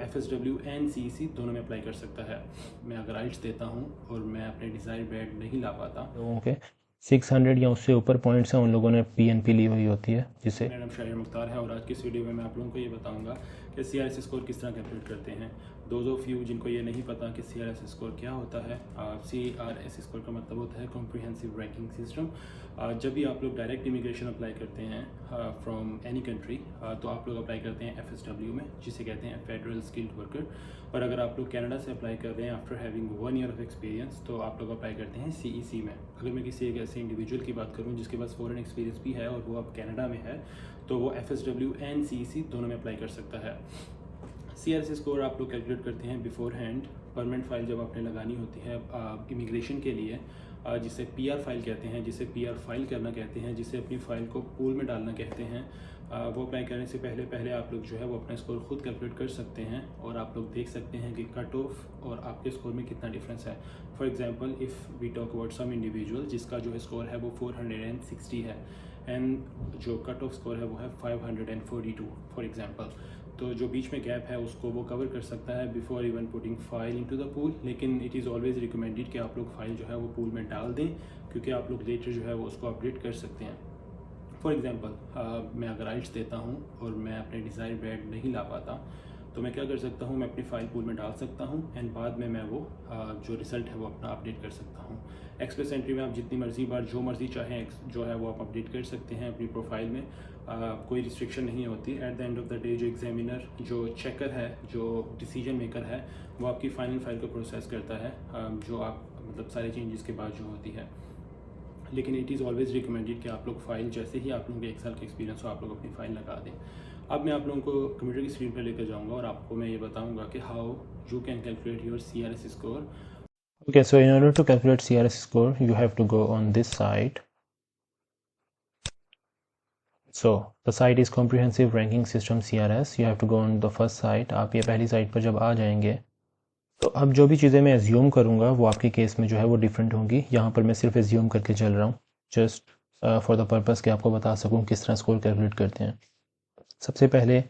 FSW and CEC दोनों में apply कर सकता है। मैं अगर आइल्स देता हूँ और मैं अपने डिज़ायर ग्रेड नहीं ला पाता, लोगों के 600 या उससे ऊपर पॉइंट्स हैं, उन लोगों ने PNP ली हुई होती है जिसे। मेरा नाम शाहिर मुख्तार है और आज की इस वीडियो में मैं आप लोगों को ये बताऊंगा कि CRS स्कोर किस तरह कैलकुलेट करते हैं। दोज ऑफ यू जिनको ये नहीं पता कि CRS स्कोर क्या होता है, CRS स्कोर का मतलब होता है कॉम्प्रिहेंसिव रैंकिंग सिस्टम। जब भी आप लोग डायरेक्ट इमिग्रेशन अप्लाई करते हैं फ्रॉम एनी कंट्री, तो आप लोग अप्लाई करते हैं FSW में, जिसे कहते हैं फेडरल स्किल्ड वर्कर। और अगर आप लोग कनाडा से अप्लाई कर रहे हैं after having 1 year of experience, तो आप लोग अप्लाई करते हैं CEC में। अगर मैं किसी एक ऐसे इंडिविजुअल की बात करूं जिसके पास फॉरेन एक्सपीरियंस भी है और वो अब कनाडा में है, तो वो FSW एंड CEC दोनों में अप्लाई कर सकता है। CRS स्कोर आप लोग कैलकुलेट करते हैं बिफोर हैंड। परमानेंट फाइल जब आपने लगानी होती है इमिग्रेशन के लिए, जिसे PR फाइल कहते हैं, जिसे PR फाइल करना कहते हैं, जिसे अपनी फ़ाइल को पूल में डालना कहते हैं, वो अप्लाई करने से पहले आप लोग जो है वो अपना स्कोर खुद कैलकुलेट कर सकते हैं और आप लोग देख सकते हैं कि कट ऑफ और आपके स्कोर में कितना डिफरेंस है। For example, if we talk about some individual जिसका जो स्कोर है वो 460 है एंड जो कट ऑफ स्कोर है वो है 542 फॉर एग्जांपल, तो जो बीच में गैप है उसको वो कवर कर सकता है before even putting file into the pool. लेकिन इट इज़ ऑलवेज रिकमेंडेड कि आप लोग फाइल जो है वो पूल में डाल दें, क्योंकि आप लोग लेटर जो है वो उसको अपडेट कर सकते हैं। फॉर एग्जांपल, मैं अगर आइल्स देता हूँ और मैं अपने डिज़ायर ग्रेड नहीं ला पाता, तो मैं क्या कर सकता हूँ, मैं अपनी फ़ाइल पूल में डाल सकता हूँ एंड बाद में मैं वो जो रिज़ल्ट है वो अपना अपडेट कर सकता हूँ। एक्सप्रेस एंट्री में आप जितनी मर्ज़ी बार जो मर्ज़ी चाहें जो है वो आप अपडेट कर सकते हैं अपनी प्रोफाइल में, कोई रिस्ट्रिक्शन नहीं होती। At the end of the day जो एग्जामिनर, जो चेकर है, जो डिसीजन मेकर है, वो आपकी फाइनल फाइल को प्रोसेस करता है, जो आप मतलब सारे चेंजेस के बाद जो होती है। लेकिन इट इज़ ऑलवेज रिकमेंडेड कि आप लोग फ़ाइल जैसे ही आप लोगों के 1 साल का एक्सपीरियंस हो, आप लोग अपनी फ़ाइल लगा दें। अब मैं आप लोगों को कंप्यूटर की स्क्रीन पर लेकर जाऊंगा और आपको मैं ये बताऊंगा कि how you can calculate your CRS score. Okay, so in order to calculate CRS score, you have to go on this site. So the site is Comprehensive Ranking System CRS. You have to go on the first site. आप ये पहली site पर जब आ जाएंगे, तो अब जो भी चीज़ें मैं एज्यूम करूँगा वो आपके केस में जो है वो डिफरेंट होंगी। यहाँ पर मैं सिर्फ एज्यूम करके चल रहा हूँ, जस्ट फॉर द पर्पज़ कि आपको बता सकूँ किस तरह स्कोर कैलकुलेट करते हैं। सबसे पहले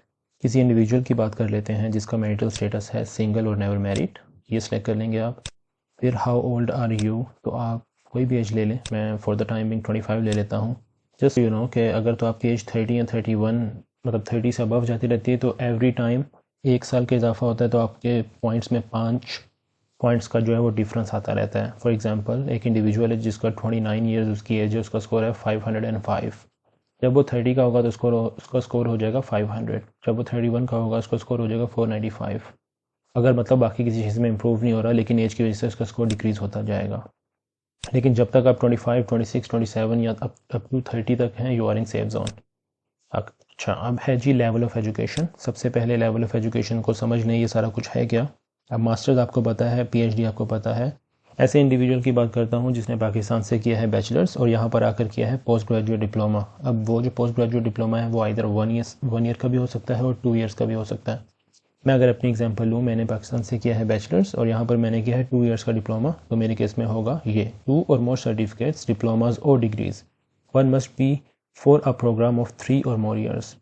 किसी इंडिविजुअल की बात कर लेते हैं जिसका मैरिटल स्टेटस है सिंगल और नेवर मैरिड, ये सिलेक्ट कर लेंगे आप। फिर हाउ ओल्ड आर यू, तो आप कोई भी एज ले लें, मैं फॉर द टाइमिंग 25 ले लेता हूँ। जस्ट यू नो कि अगर तो आपकी एज 30 या 31 मतलब 30 से अबव जाती रहती है, तो एवरी टाइम 1 साल का इजाफा होता है, तो आपके पॉइंट्स में 5 पॉइंट्स का जो है वो डिफरेंस आता रहता है। फॉर एग्जांपल, एक इंडिविजुअल है जिसका 29 ईयर्स उसकी एज है, उसका स्कोर है 505। जब वो 30 का होगा तो उसका स्कोर हो जाएगा 500। जब वो 31 का होगा उसका स्कोर हो जाएगा 495। अगर मतलब बाकी किसी चीज़ में इंप्रूव नहीं हो रहा, लेकिन एज की वजह से उसका स्कोर डिक्रीज़ होता जाएगा। लेकिन जब तक आप 25, 26, 27 या अप टू 30 तक हैं, you are in safe zone. अच्छा, अब है जी लेवल ऑफ एजुकेशन। सबसे पहले लेवल ऑफ एजुकेशन को समझ लें, ये सारा कुछ है क्या। अब मास्टर्स आपको पता है, PhD आपको पता है। ऐसे इंडिविजुअल की बात करता हूँ जिसने पाकिस्तान से किया है बैचलर्स और यहाँ पर आकर किया है पोस्ट ग्रेजुएट डिप्लोमा। अब वो जो पोस्ट ग्रेजुएट डिप्लोमा है वो इधर 1 ईयर का भी हो सकता है और 2 ईयर्स का भी हो सकता है। मैं अगर अपनी एग्जांपल लूँ, मैंने पाकिस्तान से किया है बैचलर्स और यहाँ पर मैंने किया है 2 ईयर्स का डिप्लोमा, तो मेरे केस में होगा ये 2 और मोर सर्टिफिकेट्स, डिप्लोमाज और degrees. 1 must be for a program of 3 और मोर ईयर्स।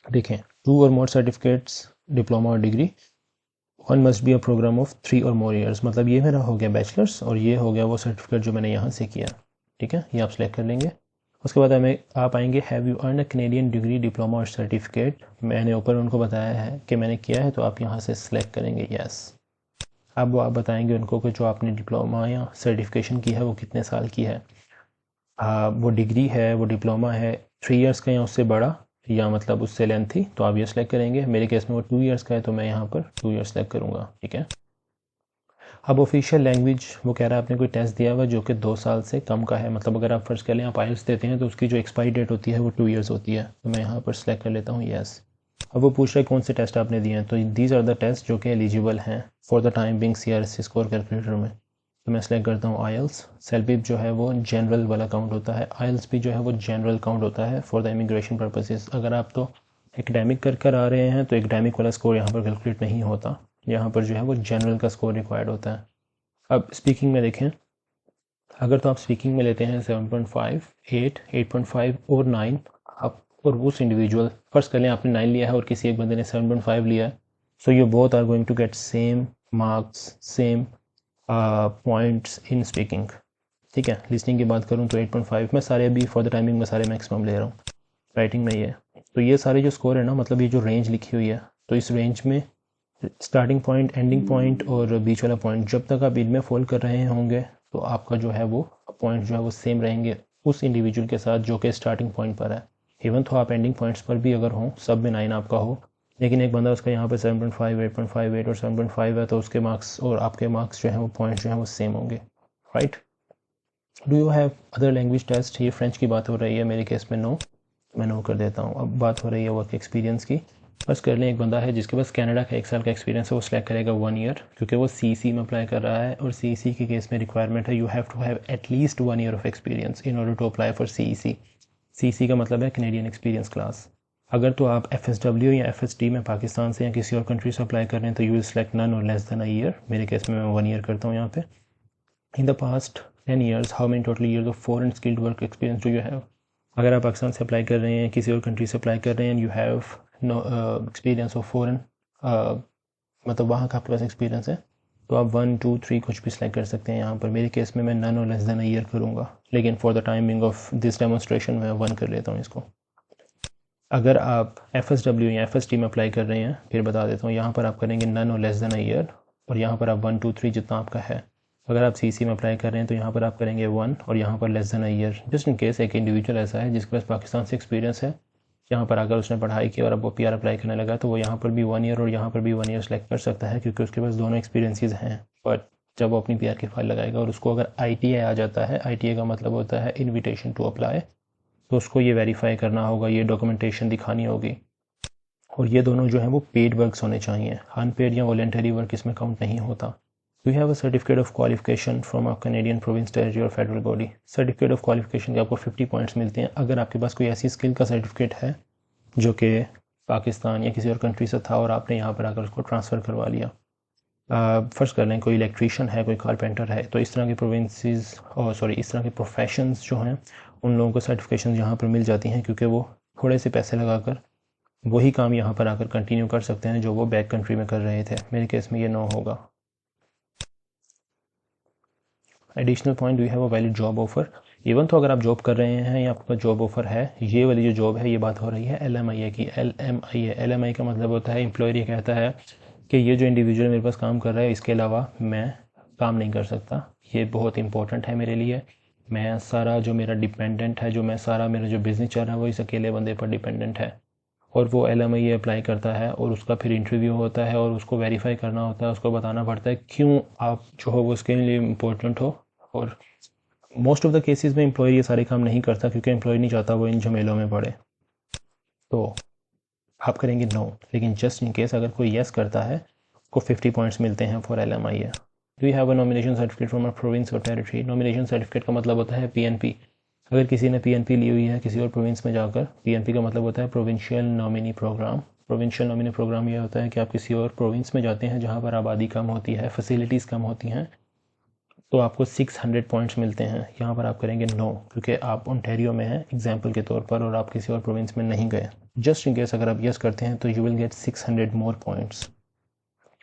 देखें, 2 और मोर सर्टिफिकेट्स, डिप्लोमा और degree, 1 must be a program of 3 और मोर ईयर्स। मतलब ये मेरा हो गया बैचलर्स और ये हो गया वो सर्टिफिकेट जो मैंने यहाँ से किया। ठीक है, ये आप सेलेक्ट कर लेंगे। उसके बाद हमें आप आएंगे have you earn a Canadian degree, diploma और सर्टिफिकेट। मैंने ऊपर उनको बताया है कि मैंने किया है, तो आप यहाँ से सिलेक्ट करेंगे यस। अब वो आप बताएंगे उनको कि जो आपने डिप्लोमा या सर्टिफिकेशन की है वो कितने साल की है। वो डिग्री है, वो डिप्लोमा है 3 ईयर्स का या उससे बड़ा या मतलब उससे लेंथी, तो आप ये सिलेक्ट करेंगे। मेरे केस में वो 2 ईयर्स का है, तो मैं यहाँ पर 2 ईयर्स सेलेक्ट करूँगा। ठीक है, अब ऑफिशियल लैंग्वेज, वो कह रहा है आपने कोई टेस्ट दिया हुआ जो कि 2 साल से कम का है। मतलब अगर आप फर्स्ट कर लें आप आइल्स देते हैं तो उसकी जो एक्सपायरी डेट होती है वो 2 ईयर्स होती है, तो मैं यहाँ पर सिलेक्ट कर लेता हूँ यस। अब वो पूछ रहा है कौन से टेस्ट आपने दिए हैं, तो दीज आर द टेस्ट जो कि एलिजिबल हैं for the time being CRS score calculator में। तो मैं सेलेक्ट करता हूँ आइल्स। सेल्फिप जो है वो जनरल वाला काउंट होता है, आइल्स भी जो है वो जनरल काउंट होता है फॉर द इमिग्रेशन पर्पसेस। अगर आप तो एकेडमिक कर आ रहे हैं तो एकेडमिक वाला स्कोर यहाँ पर कैलकुलेट नहीं होता, यहाँ पर जो है वो जनरल का स्कोर रिक्वायर्ड होता है। अब स्पीकिंग में देखें, अगर तो आप स्पीकिंग में लेते हैं 7.5, 8, 8.5 और 9, आप और उस इंडिविजुअल फर्स्ट कर लें आपने 9 लिया है और किसी एक बंदे ने 7.5 लिया है, So you both are going to get same marks, same points in speaking. ठीक है, लिसनिंग की बात करूँ तो 8.5, मैं सारे अभी फॉर द टाइमिंग में सारे मैक्सिमम ले रहा हूँ, राइटिंग में ये। तो ये सारे जो स्कोर है ना, मतलब ये जो रेंज लिखी हुई है, तो इस रेंज में स्टार्टिंग पॉइंट, एंडिंग पॉइंट और बीच वाला पॉइंट, जब तक आप इनमें फॉल कर रहे होंगे तो आपका जो है वो पॉइंट जो है वो सेम रहेंगे उस इंडिविजुअल के साथ जो कि स्टार्टिंग पॉइंट पर है। इवन तो आप एंडिंग पॉइंट्स पर भी अगर हों, सब में 9 आपका हो, लेकिन एक बंदा उसका यहाँ पे 7.5, 8.5, 8 और 7.5 है, तो उसके मार्क्स और आपके मार्क्स जो है वो पॉइंट जो है वो सेम होंगे, right. Do you have other language test? ये फ्रेंच की बात हो रही है, मेरे केस में नो, मैं नो कर देता हूँ। अब बात हो रही है वर्क एक्सपीरियंस की। बस कर लें, एक बंदा है जिसके पास कनाडा का 1 साल का एक्सपीरियंस है, वो सिलेक्ट करेगा 1 ईयर, क्योंकि वो CC में अप्लाई कर रहा है, और CC के केस में रिक्वायरमेंट है you have to have at least 1 year of experience in order to apply for CEC। CC का मतलब है कैनेडियन एक्सपीरियंस क्लास। अगर तो आप FSW या FST में पाकिस्तान से या किसी और कंट्री से अप्लाई कर रहे हैं तो यू विल सेलेक्ट नन और लेस देन अ ईयर। मेरे केस में मैं 1 ईयर करता हूँ यहाँ पे। In the past 10 years how many total years of foreign skilled work experience do you have? अगर आप पाकिस्तान से अप्लाई कर रहे हैं, किसी और कंट्री से अप्लाई कर रहे हैं, you have no experience of foreign, मतलब वहाँ का आपके पास एक्सपीरियंस है, तो आप 1, 2, 3 कुछ भी सिलेक्ट कर सकते हैं यहाँ पर। मेरे केस में मैं नन और लेस देन अ ईयर करूँगा, लेकिन for the timing of this demonstration मैं 1 कर लेता हूँ इसको। अगर आप FSW या FST में अप्लाई कर रहे हैं, फिर बता देता हूँ, यहाँ पर आप करेंगे नन और लेस देन अ ईयर, और यहाँ पर आप 1, 2, 3 जितना आपका है। अगर आप CC में अप्लाई कर रहे हैं तो यहाँ पर आप करेंगे 1 और यहाँ पर less than a year. Just in case एक इंडिविजुअल ऐसा है जिसके पास पाकिस्तान से एक्सपीरियंस है, यहाँ पर अगर उसने पढ़ाई की और अब वो PR अप्लाई करने लगा, तो वो यहाँ पर भी 1 ईयर और यहाँ पर भी 1 ईयर सेलेक्ट कर सकता है, क्योंकि उसके पास दोनों एक्सपीरियंसेस हैं। बट जब वो अपनी PR की फाइल लगाएगा और उसको अगर ITA आ जाता है, ITA का मतलब होता है इन्विटेशन टू अप्लाई, तो उसको ये वेरीफाई करना होगा, ये डॉक्यूमेंटेशन दिखानी होगी, और ये दोनों जो है वो पेड वर्क्स होने चाहिए। अनपेड या वॉलेंटरी वर्क इसमें काउंट नहीं होता। Do have a certificate of qualification from a Canadian province, territory और federal body? Certificate of qualification के आपको 50 पॉइंट्स मिलते हैं अगर आपके पास कोई ऐसी स्किल का सर्टिफिकेट है जो कि पाकिस्तान या किसी और कंट्री से था और आपने यहाँ पर आकर उसको ट्रांसफ़र करवा लिया। फ़र्ज़ कर लें कोई इलेक्ट्रीशियन है, कोई कारपेंटर है, तो इस तरह के प्रोविंसेस और इस तरह के प्रोफेशंस जो हैं, उन लोगों को सर्टिफिकेशन यहाँ पर मिल जाती हैं, क्योंकि वो थोड़े से पैसे लगाकर वही काम यहाँ पर आकर कंटिन्यू कर सकते हैं जो वो बैक कंट्री में कर रहे थे। मेरे केस में ये नो होगा। Additional point, do you have a valid job offer? Even तो अगर आप जॉब कर रहे हैं या आपका जॉब ऑफर है, ये वाली जो जॉब है, ये बात हो रही है LMIA की। LMIA का मतलब होता है, एम्प्लॉयर ये कहता है कि ये जो इंडिविजुअल मेरे पास काम कर रहा है, इसके अलावा मैं काम नहीं कर सकता। ये बहुत इंपॉर्टेंट है मेरे लिए। मैं सारा जो मेरा डिपेंडेंट है, मेरा जो बिज़नेस चल रहा है, वो इस अकेले बंदे पर डिपेंडेंट है। और वो LMIA अप्लाई करता है और उसका फिर इंटरव्यू होता है और उसको वेरीफाई करना होता है, उसको बताना पड़ता है क्यों आप जो हो वो उसके लिए इम्पोर्टेंट हो। और मोस्ट ऑफ द केसेस में एम्प्लॉयर ये सारे काम नहीं करता, क्योंकि एम्प्लॉयर नहीं चाहता वो इन झमेलों में पड़े। तो आप करेंगे नो, लेकिन जस्ट इन केस अगर कोई येस करता है, को 50 पॉइंट्स मिलते हैं for LMIA। Do you have a nomination certificate from a province और टेरिटरी? नॉमिनेशन सर्टिफिकेट का मतलब होता है PNP। अगर किसी ने PNP ली हुई है किसी और प्रोविंस में जाकर, PNP का मतलब होता है provincial nominee program. Provincial nominee program ये होता है कि आप किसी और प्रोविंस में जाते हैं जहाँ पर आबादी कम होती है, फैसिलिटीज़ कम होती हैं, तो आपको 600 पॉइंट्स मिलते हैं। यहाँ पर आप करेंगे नो, क्योंकि आप ओंटारियो में हैं एग्जाम्पल के तौर पर और आप किसी और प्रोविंस में नहीं गए। जस्ट इन केस अगर आप यस करते हैं तो you will get 600 more points.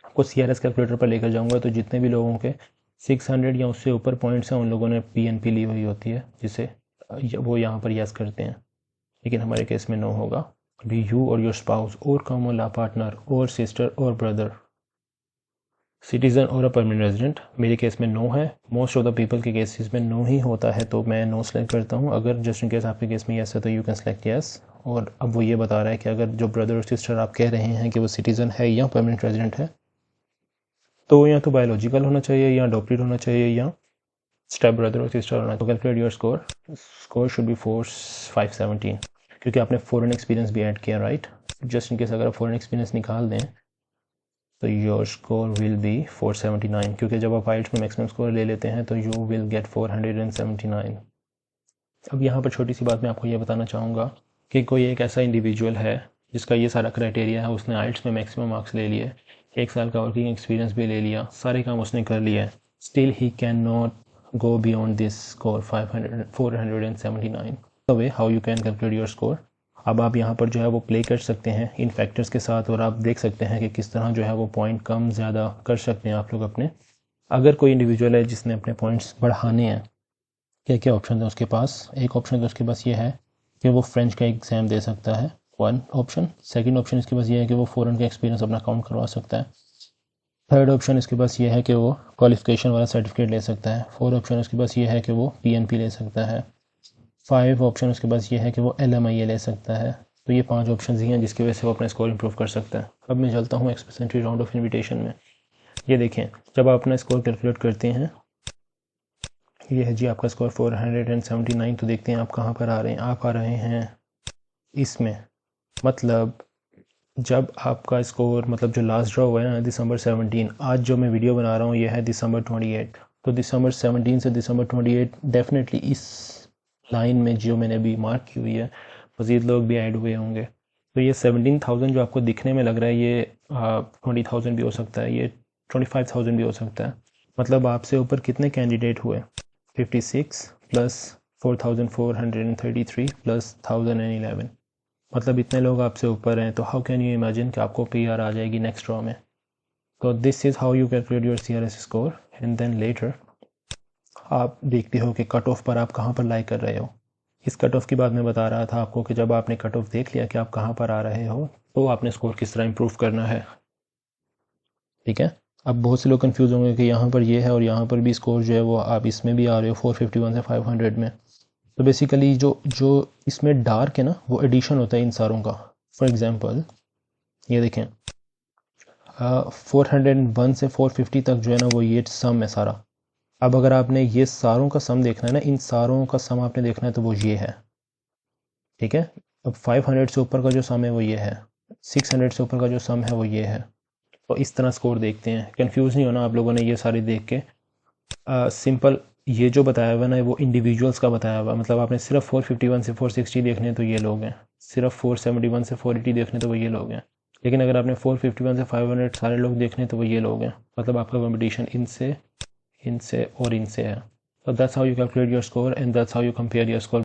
आपको CRS कैलकुलेटर पर लेकर जाऊंगा, तो जितने भी लोगों के 600 या उससे ऊपर पॉइंट्स हैं, उन लोगों ने PNP ली हुई होती है, जिसे वो यहाँ पर यस करते हैं, लेकिन हमारे केस में नो होगा। डू यू और योर स्पाउस और कॉमन लॉ पार्टनर और सिस्टर और ब्रदर सिटीज़न और अ परमानेंट रेजिडेंट? मेरे केस में नो है। मोस्ट ऑफ द पीपल के केसेस में नो ही होता है, तो मैं नो सेलेक्ट करता हूँ। अगर जस्ट इन केस आपके केस में यस है तो यू कैन सेलेक्ट यस। और अब वो ये बता रहा है कि अगर जो ब्रदर और सिस्टर आप कह रहे हैं कि वो सिटीज़न है या परमानेंट रेजिडेंट है, तो या तो बायोलॉजिकल होना चाहिए या अडॉप्टेड होना चाहिए या स्टेप ब्रदर और सिस्टर होना। तो calculate your score should be 517, क्योंकि आपने फॉरेन एक्सपीरियंस भी ऐड किया, राइट। जस्ट इन केस अगर आप फॉरेन एक्सपीरियंस निकाल दें तो योर स्कोर विल बी 479, क्योंकि जब आप IELTS में मैक्सिमम स्कोर ले लेते हैं तो यू विल गेट 479। अब यहाँ पर छोटी सी बात मैं आपको ये बताना चाहूँगा कि कोई एक ऐसा इंडिविजुअल है जिसका ये सारा क्राइटेरिया है, उसने IELTS में मैक्सिमम मार्क्स ले लिए, 1 साल का वर्किंग एक्सपीरियंस भी ले लिया, सारे काम उसने कर लिया, still he can not go beyond this score 479. The way how you can calculate your score, अब आप यहाँ पर जो है वो प्ले कर सकते हैं इन फैक्टर्स के साथ और आप देख सकते हैं कि किस तरह जो है वो पॉइंट कम ज़्यादा कर सकते हैं आप लोग अपने। अगर कोई इंडिविजुअल है जिसने अपने पॉइंट्स बढ़ाने हैं, क्या क्या ऑप्शन है उसके पास? एक ऑप्शन तो उसके पास ये है कि वो फ्रेंच का एग्ज़ाम दे सकता है, वन ऑप्शन। सेकंड ऑप्शन इसके पास ये है कि वो फ़ॉरेन का एक्सपीरियंस अपना काउंट करवा सकता है। थर्ड ऑप्शन इसके पास ये है कि वो क्वालिफिकेशन वाला सर्टिफिकेट ले सकता है। फोर्थ ऑप्शन उसके पास ये है कि वो PNP ले सकता है। 5 ऑप्शन उसके पास ये है कि वो LMIA ले सकता है। तो ये 5 ऑप्शन ही हैं जिसकी वजह से वो अपना स्कोर इंप्रूव कर सकता है। अब मैं चलता हूँ एक्सपेंट्री राउंड ऑफ इन्विटेशन में। ये देखें, जब आप अपना स्कोर कैलकुलेट करते हैं, ये है जी आपका स्कोर 479। तो देखते हैं आप कहाँ पर आ रहे हैं। आप आ रहे हैं इसमें, मतलब जब आपका स्कोर, मतलब जो लास्ट ड्रॉ हुआ है ना दिसंबर 17, आज जो मैं वीडियो बना रहा हूँ ये है दिसंबर 28। तो दिसंबर 17 से दिसंबर 28 डेफिनेटली इस लाइन में जो मैंने अभी मार्क की हुई है मज़ीद लोग भी ऐड हुए होंगे। तो ये 17,000 जो आपको दिखने में लग रहा है ये 20,000 भी हो सकता है, ये 25,000 भी हो सकता है। मतलब आपसे ऊपर कितने कैंडिडेट हुए? 56 प्लस 4,433 प्लस 1,011, मतलब इतने लोग आपसे ऊपर हैं। तो हाउ कैन यू इमेजिन कि आपको PR आ जाएगी नेक्स्ट ड्रॉ में। तो this is how you calculate your CRS score and then later आप देखते हो कि कट ऑफ पर आप कहाँ पर लाई कर रहे हो। इस कट ऑफ की बात मैं बता रहा था आपको कि जब आपने कट ऑफ देख लिया कि आप कहाँ पर आ रहे हो तो आपने स्कोर किस तरह इम्प्रूव करना है। ठीक है, अब बहुत से लोग कंफ्यूज होंगे कि यहाँ पर ये है और यहाँ पर भी स्कोर जो है वो आप इसमें भी आ रहे हो 451 से 500 में। तो बेसिकली जो इसमें डार्क है ना वो एडिशन होता है इन सारों का। फॉर एग्जांपल ये देखें 401 से 450 तक जो है ना वो ये सम है सारा। अब अगर आपने ये सारों का सम देखना है ना, इन सारों का सम आपने देखना है तो वो ये है। ठीक है, अब 500 से ऊपर का जो सम है वो ये है, 600 से ऊपर का जो सम है वो ये है। तो इस तरह स्कोर देखते हैं। कंफ्यूज नहीं होना आप लोगों ने ये सारे देख के। सिंपल ये जो बताया हुआ ना वो इंडिविजुअल्स का बताया हुआ, मतलब आपने सिर्फ 451 से 460 देखने तो ये लोग हैं, सिर्फ 471 से 480 देखने तो वो ये लोग हैं। लेकिन अगर आपने 451 से 500 सारे लोग देखने तो वो ये लोग हैं। मतलब आपका कंपटीशन इनसे, इनसे और इनसे है। So that's how you calculate your score and that's how you compare your score